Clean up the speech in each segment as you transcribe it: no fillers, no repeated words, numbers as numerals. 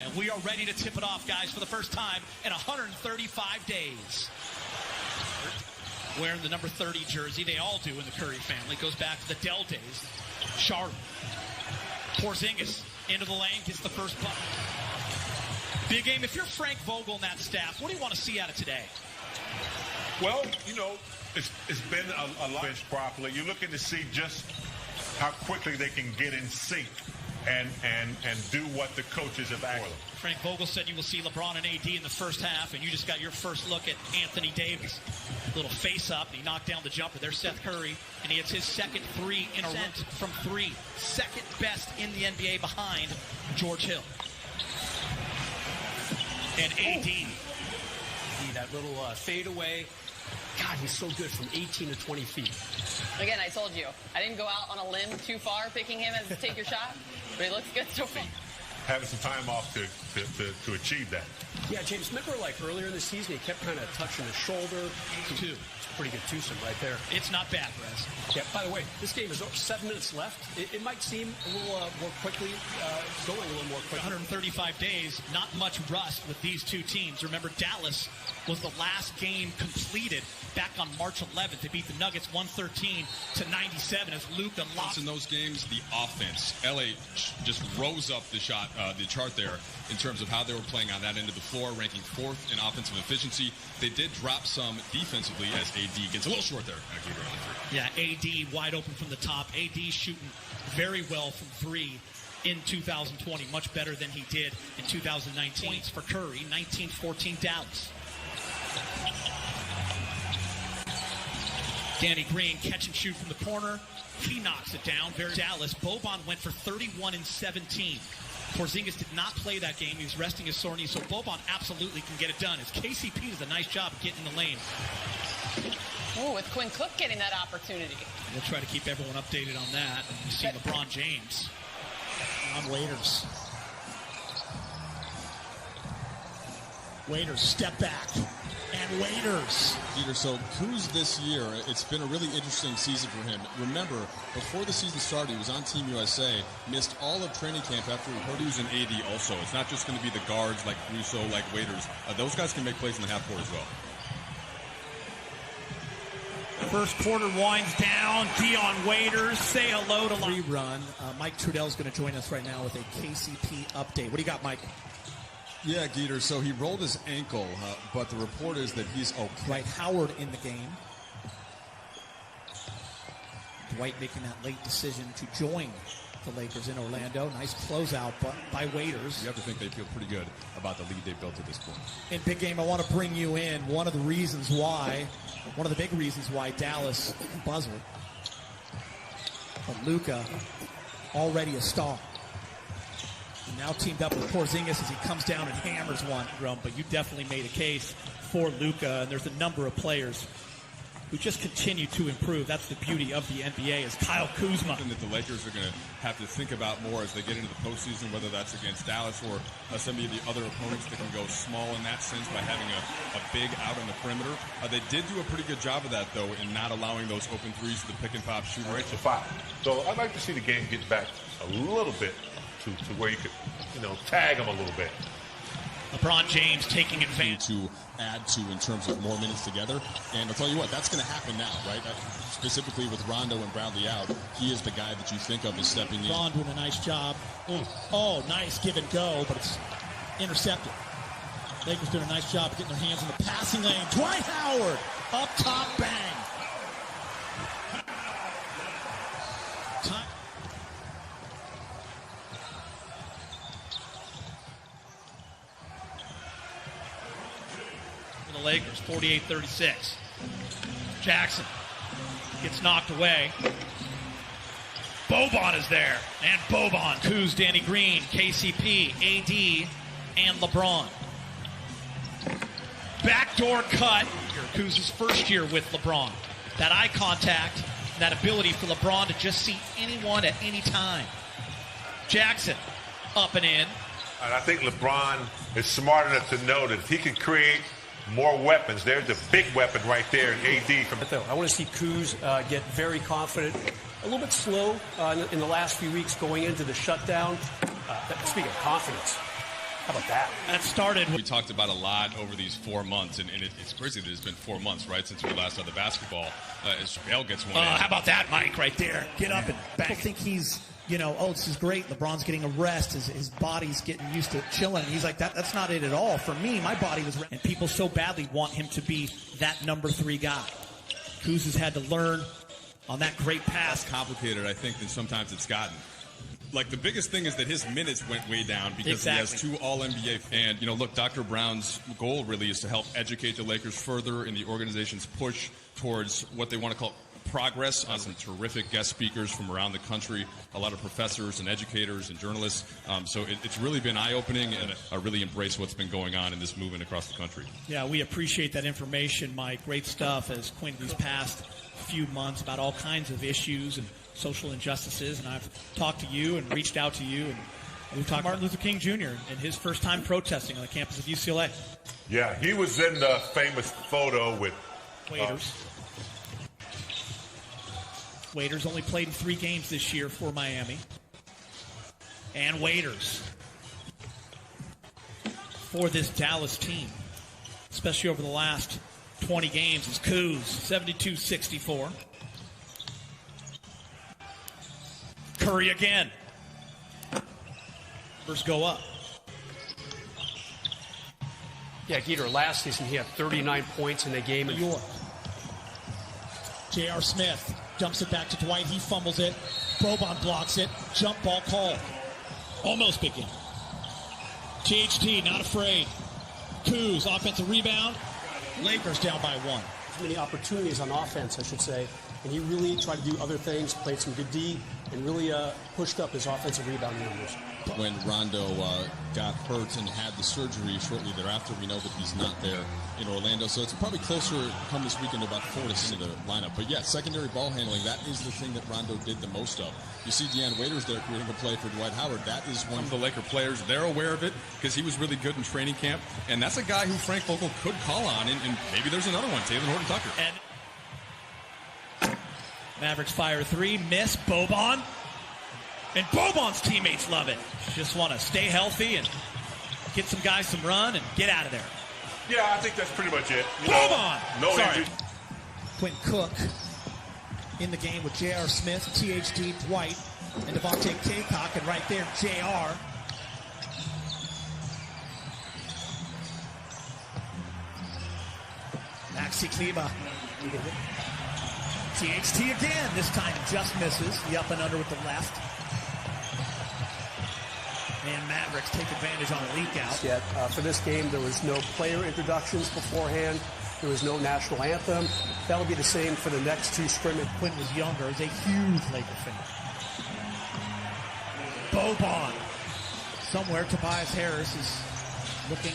And we are ready to tip it off, guys, for the first time in 135 days. Wearing the number 30 jersey, they all do in the Curry family. Goes back to the Dell days. Charlotte. Porzingis into the lane, gets the first bucket. Big game. If you're Frank Vogel and that staff, what do you want to see out of today? Well, you know, it's been a lot properly. You're looking to see just how quickly they can get in sync and do what the coaches have asked. Frank Vogel said you will see LeBron and AD in the first half, and you just got your first look at Anthony Davis. Little face-up, and he knocked down the jumper. There's Seth Curry, and he hits his second three in a row from three. Second best in the NBA behind George Hill. And AD. That little fadeaway. God, he's so good from 18 to 20 feet. Again, I told you, I didn't go out on a limb too far picking him as to take your shot, but he looks good so far. Having some time off to achieve that. Yeah, James, remember like earlier in the season, he kept kind of touching his shoulder. Two. It's pretty good twosome right there. It's not bad, Rez. Yeah, by the way, this game is over 7 minutes left. It might seem a little more quickly, going a little more quickly. 135 days, not much rust with these two teams. Remember, Dallas was the last game completed back on March 11th. They beat the Nuggets 113 to 97 as Luka lost. In those games, the offense, LA just rose up the chart there in terms of how they were playing on that end of the floor, ranking 4th in offensive efficiency. They did drop some defensively as AD gets a little short there. Yeah, AD wide open from the top. AD shooting very well from three in 2020, much better than he did in 2019. Points for Curry, 19-14 Dallas. Danny Green catch and shoot from the corner. He knocks it down. Very Dallas. Boban went for 31 and 17. Porzingis did not play that game. He was resting his sore knee, so Boban absolutely can get it done. As KCP does a nice job getting in the lane. Oh, with Quinn Cook getting that opportunity. We'll try to keep everyone updated on that. And you see LeBron James on Waiters. Waiters, step back. And Waiters. Peter, so Kuz this year, it's been a really interesting season for him. Remember, before the season started, he was on Team USA, missed all of training camp after we heard he was an AD also. It's not just going to be the guards like Russo, like Waiters. Those guys can make plays in the half court as well. First quarter winds down. Dion Waiters, say hello to rerun. Mike Trudell's going to join us right now with a KCP update. What do you got, Mike? Yeah, Geeter, so he rolled his ankle, but the report is that he's okay. Dwight Howard in the game. Dwight making that late decision to join the Lakers in Orlando. Nice closeout by Waiters. You have to think they feel pretty good about the lead they built at this point. In big game, I want to bring you in. One of the big reasons why Dallas buzzed. But Luka, already a star. Now teamed up with Porzingis as he comes down and hammers one. But you definitely made a case for Luka, and there's a number of players who just continue to improve. That's the beauty of the NBA is Kyle Kuzma. Something that the Lakers are going to have to think about more as they get into the postseason, whether that's against Dallas or some of the other opponents that can go small in that sense by having a big out on the perimeter. They did do a pretty good job of that, though, in not allowing those open threes to the pick-and-pop shooter. It's a foul. So I'd like to see the game get back a little bit to where you could, tag them a little bit. LeBron James taking advantage. To add to in terms of more minutes together. And I'll tell you what, that's going to happen now, right? Specifically with Rondo and Bradley out, he is the guy that you think of as stepping in. Ron doing a nice job. Oh, nice give and go, but it's intercepted. Lakers doing a nice job getting their hands in the passing lane. Dwight Howard, up top, bang. The Lakers, 48-36. Jackson gets knocked away. Boban is there. And Boban. Kuz, Danny Green, KCP, AD, and LeBron. Backdoor cut. Kuz's first year with LeBron. That eye contact, that ability for LeBron to just see anyone at any time. Jackson, up and in. And I think LeBron is smart enough to know that if he can create more weapons, there's a big weapon right there in AD. I want to see Kuz get very confident. A little bit slow in the last few weeks going into the shutdown. Speaking of confidence, How about that? That started. We talked about a lot over these 4 months, and it's crazy that it's been 4 months, right, since we last saw the basketball. As JaVale gets one in. How about that, Mike, right there? Get up and back. People think he's, this is great. LeBron's getting a rest. His body's getting used to chilling. And he's like, that's not it at all. For me, my body was ready. And people so badly want him to be that number 3 guy. Kuz has had to learn on that great pass. Less complicated, I think, than sometimes it's gotten. Like, the biggest thing is that his minutes went way down because he has 2 All-NBA. And, look, Dr. Brown's goal really is to help educate the Lakers further in the organization's push towards what they want to call progress, on some terrific guest speakers from around the country, a lot of professors and educators and journalists. So it's really been eye-opening, and I really embrace what's been going on in this movement across the country. Yeah, we appreciate that information, Mike. Great stuff as pointed these past few months about all kinds of issues and social injustices, and I've talked to you and reached out to you, and we've talked to Martin Luther King Jr. and his first time protesting on the campus of UCLA. Yeah, he was in the famous photo with Waiters. Waiters only played in 3 games this year for Miami. And Waiters for this Dallas team, especially over the last 20 games, is Kuz, 72-64. Curry again. Numbers go up. Yeah, Geeter, last season he had 39 points in a game. New York. J.R. Smith dumps it back to Dwight. He fumbles it. Boban blocks it. Jump ball called. Almost big game. THT not afraid. Kuz, offensive rebound. Lakers down by 1. Many opportunities on offense, I should say. And he really tried to do other things, played some good D, and really pushed up his offensive rebounding numbers. When Rondo got hurt and had the surgery shortly thereafter, we know that he's not there in Orlando. So it's probably closer come this weekend to about 4 to 6 in the lineup. But yeah, secondary ball handling, that is the thing that Rondo did the most of. You see Deanne Waiters there creating a play for Dwight Howard. That is one of the Laker players. They're aware of it because he was really good in training camp. And that's a guy who Frank Vogel could call on. And maybe there's another one, Taylor Horton-Tucker. And Mavericks fire 3, miss. Boban. And Boban's teammates love it. Just want to stay healthy and get some guys some run and get out of there. Yeah, I think that's pretty much it. Boban! No Sorry. injury. Quentin Cook in the game with J.R. Smith, THD, Dwight, and Devontae Kaycock, and right there, J.R. Maxi Kleba. THT again, this time just misses. The up and under with the left. And Mavericks take advantage on a leak out. Yet, for this game, there was no player introductions beforehand. There was no national anthem. That'll be the same for the next 2 scrimmages. Quinn was younger. Is a huge Laker fan. Boban. Somewhere Tobias Harris is looking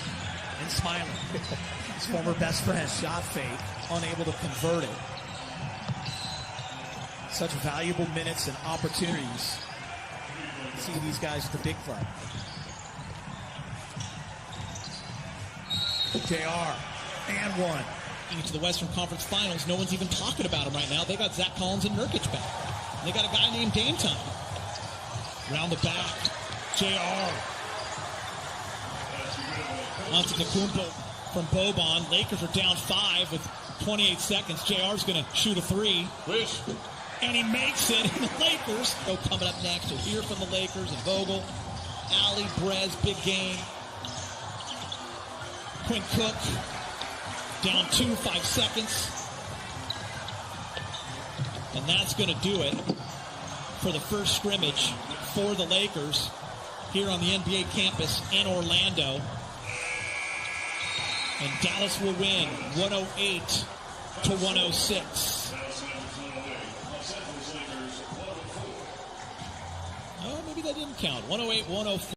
and smiling. His former best friend, shot fake, unable to convert it. Such valuable minutes and opportunities. See these guys at the big club. JR and 1. Into the Western Conference Finals. No one's even talking about them right now. They got Zach Collins and Nurkic back. And they got a guy named Dame Time. Round the back. JR. Antetokounmpo from Boban. Lakers are down 5 with 28 seconds. JR's going to shoot a 3. Wish. And he makes it, and the Lakers go coming up next. You'll hear from the Lakers and Vogel. Ali, Brez, big game. Quinn Cook, down 2, 5 seconds. And that's going to do it for the first scrimmage for the Lakers here on the NBA campus in Orlando. And Dallas will win 108-106. Oh, maybe that didn't count. 108-104.